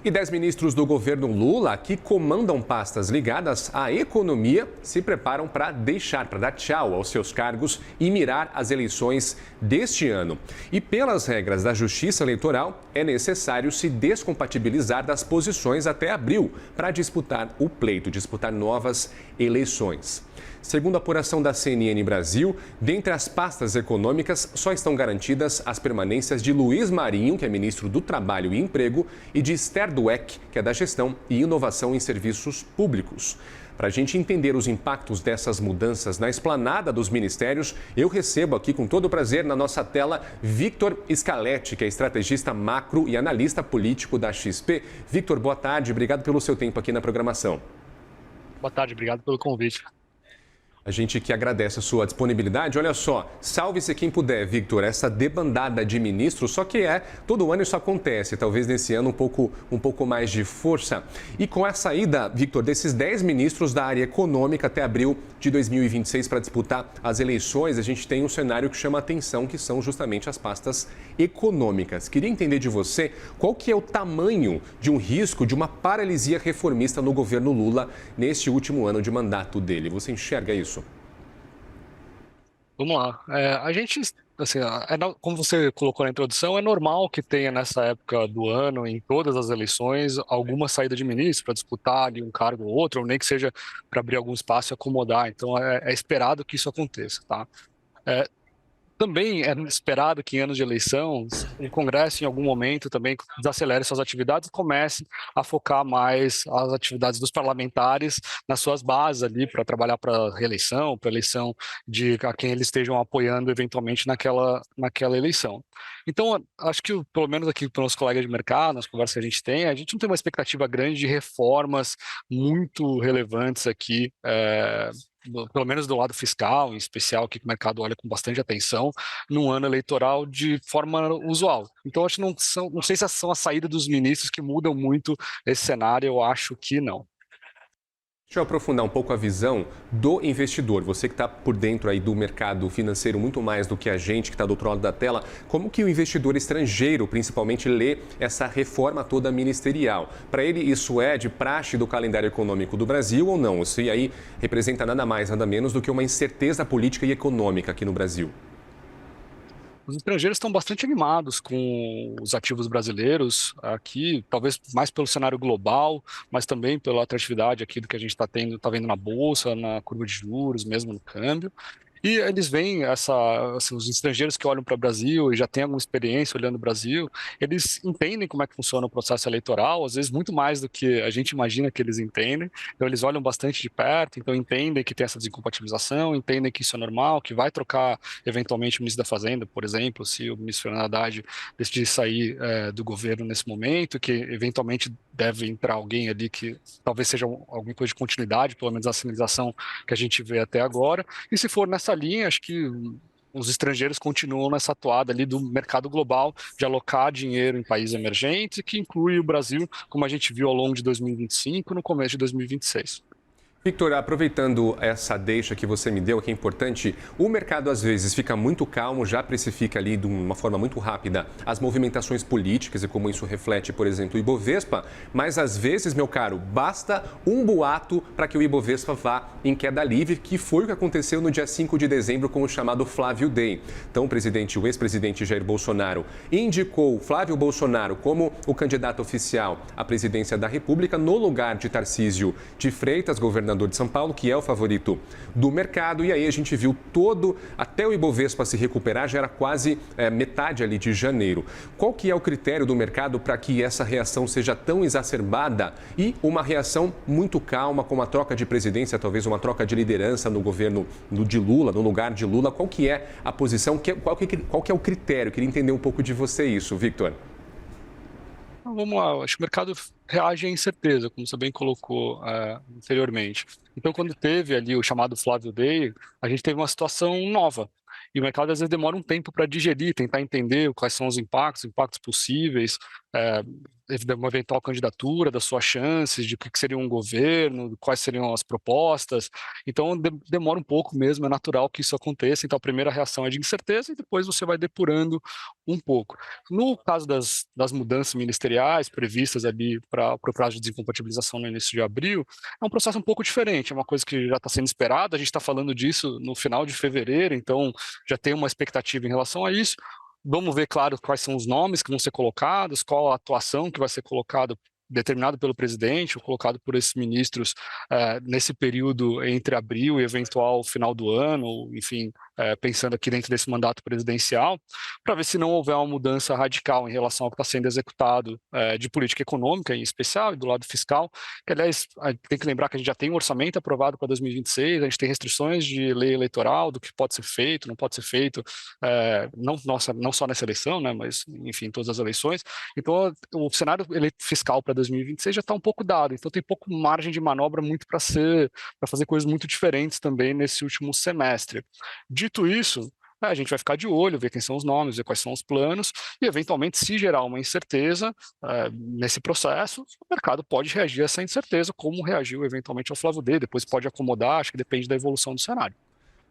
E 10 ministros do governo Lula, que comandam pastas ligadas à economia, se preparam para dar tchau aos seus cargos e mirar as eleições deste ano. E pelas regras da Justiça Eleitoral, é necessário se descompatibilizar das posições até abril para disputar novas eleições. Segundo a apuração da CNN Brasil, dentre as pastas econômicas só estão garantidas as permanências de Luiz Marinho, que é ministro do Trabalho e Emprego, e de Esther Dweck, que é da Gestão e Inovação em Serviços Públicos. Para a gente entender os impactos dessas mudanças na esplanada dos ministérios, eu recebo aqui com todo prazer na nossa tela Victor Scaletti, que é estrategista macro e analista político da XP. Victor, boa tarde, obrigado pelo seu tempo aqui na programação. Boa tarde, obrigado pelo convite. A gente que agradece a sua disponibilidade. Olha só, salve-se quem puder, Victor, essa debandada de ministros, só que todo ano isso acontece, talvez nesse ano um pouco mais de força. E com a saída, Victor, desses 10 ministros da área econômica até abril de 2026 para disputar as eleições, a gente tem um cenário que chama a atenção, que são justamente as pastas econômicas. Queria entender de você qual que é o tamanho de um risco de uma paralisia reformista no governo Lula neste último ano de mandato dele. Você enxerga isso? Vamos lá. A gente, assim, como você colocou na introdução, é normal que tenha nessa época do ano, em todas as eleições, alguma saída de ministro para disputar ali um cargo ou outro, ou nem que seja para abrir algum espaço e acomodar. Então, é esperado que isso aconteça, tá? É, Também é esperado que em anos de eleição o Congresso, em algum momento, também desacelere suas atividades e comece a focar mais as atividades dos parlamentares nas suas bases ali para trabalhar para reeleição, para eleição de a quem eles estejam apoiando eventualmente naquela eleição. Então, acho que, pelo menos aqui para os colegas de mercado, nas conversas que a gente não tem uma expectativa grande de reformas muito relevantes aqui, pelo menos do lado fiscal, em especial, que o mercado olha com bastante atenção, num ano eleitoral de forma usual. Então, acho que não sei se são a saída dos ministros que mudam muito esse cenário, eu acho que não. Deixa eu aprofundar um pouco a visão do investidor. Você que está por dentro aí do mercado financeiro muito mais do que a gente que está do outro lado da tela, como que o investidor estrangeiro, principalmente, lê essa reforma toda ministerial? Para ele, isso é de praxe do calendário econômico do Brasil ou não? Isso aí representa nada mais, nada menos do que uma incerteza política e econômica aqui no Brasil. Os estrangeiros estão bastante animados com os ativos brasileiros aqui, talvez mais pelo cenário global, mas também pela atratividade aqui do que a gente está vendo na bolsa, na curva de juros, mesmo no câmbio. E eles veem os estrangeiros que olham para o Brasil e já têm alguma experiência olhando o Brasil, eles entendem como é que funciona o processo eleitoral, às vezes muito mais do que a gente imagina que eles entendem. Então eles olham bastante de perto, então entendem que tem essa desincompatibilização, entendem que isso é normal, que vai trocar eventualmente o ministro da Fazenda, por exemplo, se o ministro Fernando Haddad decidir sair do governo nesse momento, que eventualmente deve entrar alguém ali que talvez seja alguma coisa de continuidade, pelo menos a sinalização que a gente vê até agora. E se for nessa linha, acho que os estrangeiros continuam nessa toada ali do mercado global de alocar dinheiro em países emergentes, que inclui o Brasil, como a gente viu ao longo de 2025 e no começo de 2026. Victor, aproveitando essa deixa que você me deu, que é importante, o mercado às vezes fica muito calmo, já precifica ali de uma forma muito rápida as movimentações políticas e como isso reflete, por exemplo, o Ibovespa, mas às vezes, meu caro, basta um boato para que o Ibovespa vá em queda livre, que foi o que aconteceu no dia 5 de dezembro com o chamado Flávio Day. Então, o ex-presidente Jair Bolsonaro indicou Flávio Bolsonaro como o candidato oficial à presidência da República no lugar de Tarcísio de Freitas, governador de São Paulo, que é o favorito do mercado. E aí a gente viu até o Ibovespa se recuperar, já era quase metade ali de janeiro. Qual que é o critério do mercado para que essa reação seja tão exacerbada e uma reação muito calma, com uma troca de presidência, talvez uma troca de liderança no governo de Lula, no lugar de Lula? Qual que é a posição, qual que é o critério? Queria entender um pouco de você isso, Victor. Então, vamos lá, acho que o mercado reage à incerteza, como você bem colocou anteriormente. Então, quando teve ali o chamado Flávio Day, a gente teve uma situação nova. E o mercado às vezes demora um tempo para digerir, tentar entender quais são os impactos possíveis. uma eventual candidatura, das suas chances, de o que seria um governo, quais seriam as propostas. Então, demora um pouco mesmo, é natural que isso aconteça. Então, a primeira reação é de incerteza e depois você vai depurando um pouco. No caso das mudanças ministeriais previstas ali para o prazo de desincompatibilização no início de abril, é um processo um pouco diferente, é uma coisa que já está sendo esperada, a gente está falando disso no final de fevereiro, então já tem uma expectativa em relação a isso. Vamos ver, claro, quais são os nomes que vão ser colocados, qual a atuação que vai ser colocada, determinado pelo presidente ou colocado por esses ministros nesse período entre abril e eventual final do ano, enfim, pensando aqui dentro desse mandato presidencial, para ver se não houver uma mudança radical em relação ao que está sendo executado de política econômica em especial e do lado fiscal, que aliás tem que lembrar que a gente já tem um orçamento aprovado para 2026, a gente tem restrições de lei eleitoral do que pode ser feito, não pode ser feito, não só nessa eleição, né, mas enfim, todas as eleições. Então o cenário fiscal para 2026 já está um pouco dado, então tem pouco margem de manobra muito para fazer coisas muito diferentes também nesse último semestre. Dito isso, a gente vai ficar de olho, ver quem são os nomes, ver quais são os planos, e eventualmente, se gerar uma incerteza nesse processo, o mercado pode reagir a essa incerteza, como reagiu eventualmente ao Flávio D, depois pode acomodar, acho que depende da evolução do cenário.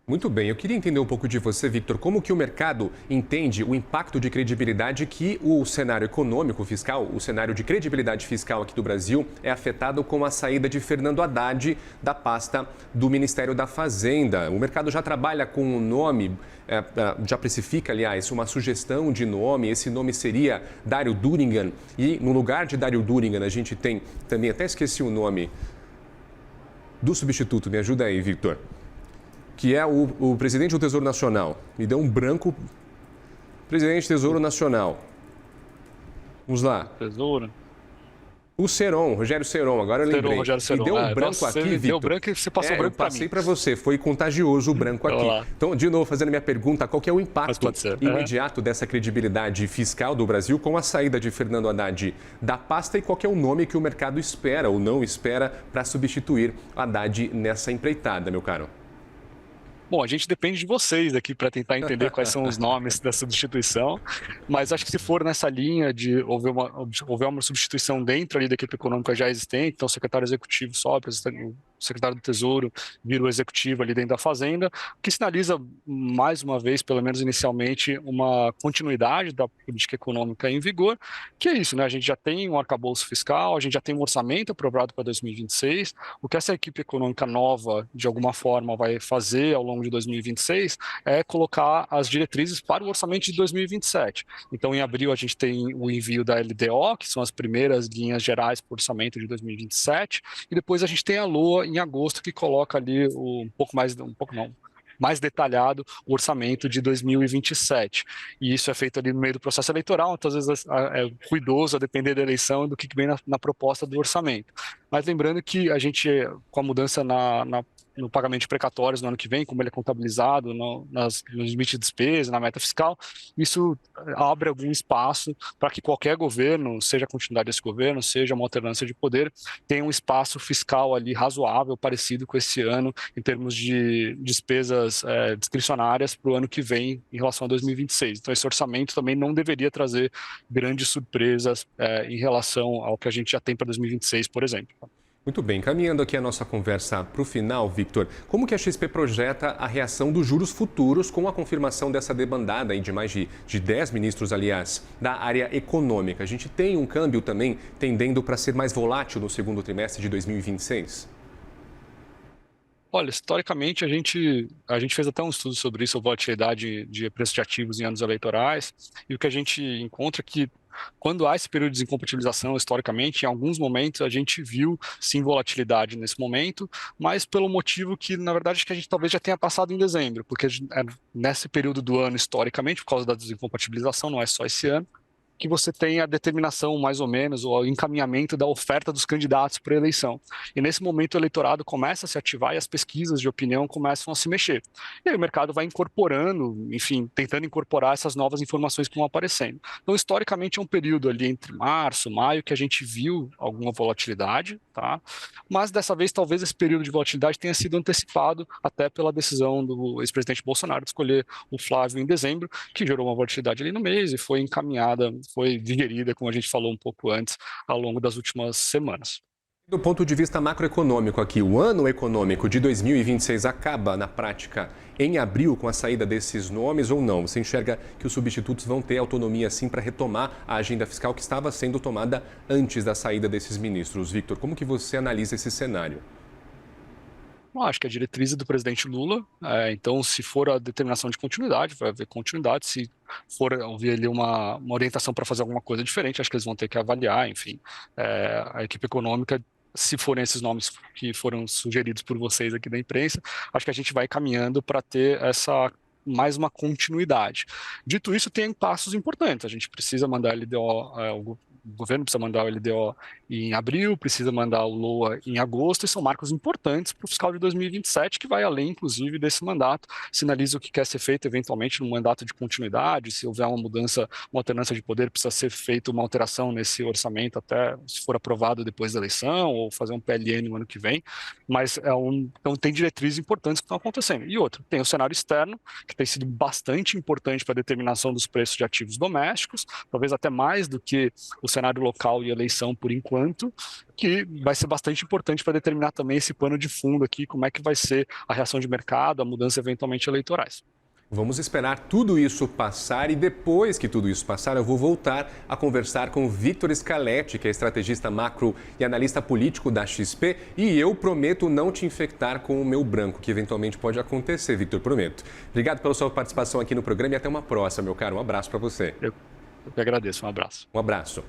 Muito bem, eu queria entender um pouco de você, Victor, como que o mercado entende o impacto de credibilidade que o cenário econômico fiscal, o cenário de credibilidade fiscal aqui do Brasil é afetado com a saída de Fernando Haddad da pasta do Ministério da Fazenda. O mercado já trabalha com o nome, já precifica, aliás, uma sugestão de nome, esse nome seria Dário Durigan, e no lugar de Dário Durigan a gente tem também, até esqueci o nome do substituto, me ajuda aí, Victor. Que é o presidente do Tesouro Nacional. Me deu um branco. Presidente do Tesouro Nacional. Vamos lá. Tesouro. O Seron, Rogério Seron, agora eu lembrei. Rogério Seron. Me deu um branco aqui, Victor. Deu branco e você passou branco para mim. Eu passei para você, foi contagioso o branco aqui. Então, de novo, fazendo minha pergunta, qual que é o impacto imediato dessa credibilidade fiscal do Brasil com a saída de Fernando Haddad da pasta e qual que é o nome que o mercado espera ou não espera para substituir Haddad nessa empreitada, meu caro? Bom, a gente depende de vocês aqui para tentar entender quais são os nomes da substituição, mas acho que se for nessa linha de houver uma substituição dentro ali da equipe econômica já existente, então o secretário executivo sobe, o secretário do Tesouro vira o executivo ali dentro da Fazenda, que sinaliza mais uma vez, pelo menos inicialmente, uma continuidade da política econômica em vigor, que é isso, né? A gente já tem um arcabouço fiscal, a gente já tem um orçamento aprovado para 2026, o que essa equipe econômica nova, de alguma forma, vai fazer ao longo de 2026 é colocar as diretrizes para o orçamento de 2027. Então, em abril, a gente tem o envio da LDO, que são as primeiras linhas gerais para o orçamento de 2027, e depois a gente tem a LOA em agosto, que coloca ali mais detalhado o orçamento de 2027. E isso é feito ali no meio do processo eleitoral, então às vezes é cuidoso a depender da eleição do que vem na proposta do orçamento. Mas lembrando que a gente, com a mudança no pagamento de precatórios no ano que vem, como ele é contabilizado nos limites de despesa, na meta fiscal, isso abre algum espaço para que qualquer governo, seja a continuidade desse governo, seja uma alternância de poder, tenha um espaço fiscal ali razoável, parecido com esse ano, em termos de despesas discricionárias para o ano que vem em relação a 2026. Então, esse orçamento também não deveria trazer grandes surpresas em relação ao que a gente já tem para 2026, por exemplo. Muito bem, caminhando aqui a nossa conversa para o final, Victor, como que a XP projeta a reação dos juros futuros com a confirmação dessa debandada aí de mais de 10 ministros, aliás, da área econômica? A gente tem um câmbio também tendendo para ser mais volátil no segundo trimestre de 2026? Olha, historicamente a gente fez até um estudo sobre isso, a volatilidade de preços de ativos em anos eleitorais, e o que a gente encontra é que quando há esse período de desincompatibilização, historicamente, em alguns momentos a gente viu sim volatilidade nesse momento, mas pelo motivo que, na verdade, que a gente talvez já tenha passado em dezembro, porque nesse período do ano, historicamente, por causa da desincompatibilização, não é só esse ano, que você tem a determinação, mais ou menos, ou o encaminhamento da oferta dos candidatos para a eleição. E nesse momento o eleitorado começa a se ativar e as pesquisas de opinião começam a se mexer. E aí o mercado vai incorporando, enfim, tentando incorporar essas novas informações que vão aparecendo. Então, historicamente, é um período ali entre março, maio, que a gente viu alguma volatilidade, tá? Mas dessa vez talvez esse período de volatilidade tenha sido antecipado até pela decisão do ex-presidente Bolsonaro de escolher o Flávio em dezembro, que gerou uma volatilidade ali no mês e foi encaminhada, foi digerida, como a gente falou um pouco antes, ao longo das últimas semanas. Do ponto de vista macroeconômico aqui, o ano econômico de 2026 acaba, na prática, em abril com a saída desses nomes ou não? Você enxerga que os substitutos vão ter autonomia, sim, para retomar a agenda fiscal que estava sendo tomada antes da saída desses ministros? Victor, como que você analisa esse cenário? Eu acho que a diretriz é do presidente Lula, então se for a determinação de continuidade, vai haver continuidade, se for ouvir ali uma orientação para fazer alguma coisa diferente, acho que eles vão ter que avaliar, enfim, a equipe econômica, se forem esses nomes que foram sugeridos por vocês aqui da imprensa, acho que a gente vai caminhando para ter essa mais uma continuidade. Dito isso, tem passos importantes. A gente precisa mandar a LDO, o governo precisa mandar o LDO em abril, precisa mandar o LOA em agosto, e são marcos importantes para o fiscal de 2027, que vai além, inclusive, desse mandato, sinaliza o que quer ser feito eventualmente no mandato de continuidade, se houver uma mudança, uma alternância de poder, precisa ser feita uma alteração nesse orçamento até se for aprovado depois da eleição, ou fazer um PLN no ano que vem, mas então tem diretrizes importantes que estão acontecendo. E outro, tem o cenário externo, que tem sido bastante importante para a determinação dos preços de ativos domésticos, talvez até mais do que o cenário local e eleição por enquanto, que vai ser bastante importante para determinar também esse pano de fundo aqui, como é que vai ser a reação de mercado, a mudança eventualmente eleitorais. Vamos esperar tudo isso passar e depois que tudo isso passar, eu vou voltar a conversar com o Victor Scaletti, que é estrategista macro e analista político da XP, e eu prometo não te infectar com o meu branco, que eventualmente pode acontecer, Victor, prometo. Obrigado pela sua participação aqui no programa e até uma próxima, meu caro. Um abraço para você. Eu que agradeço, um abraço. Um abraço.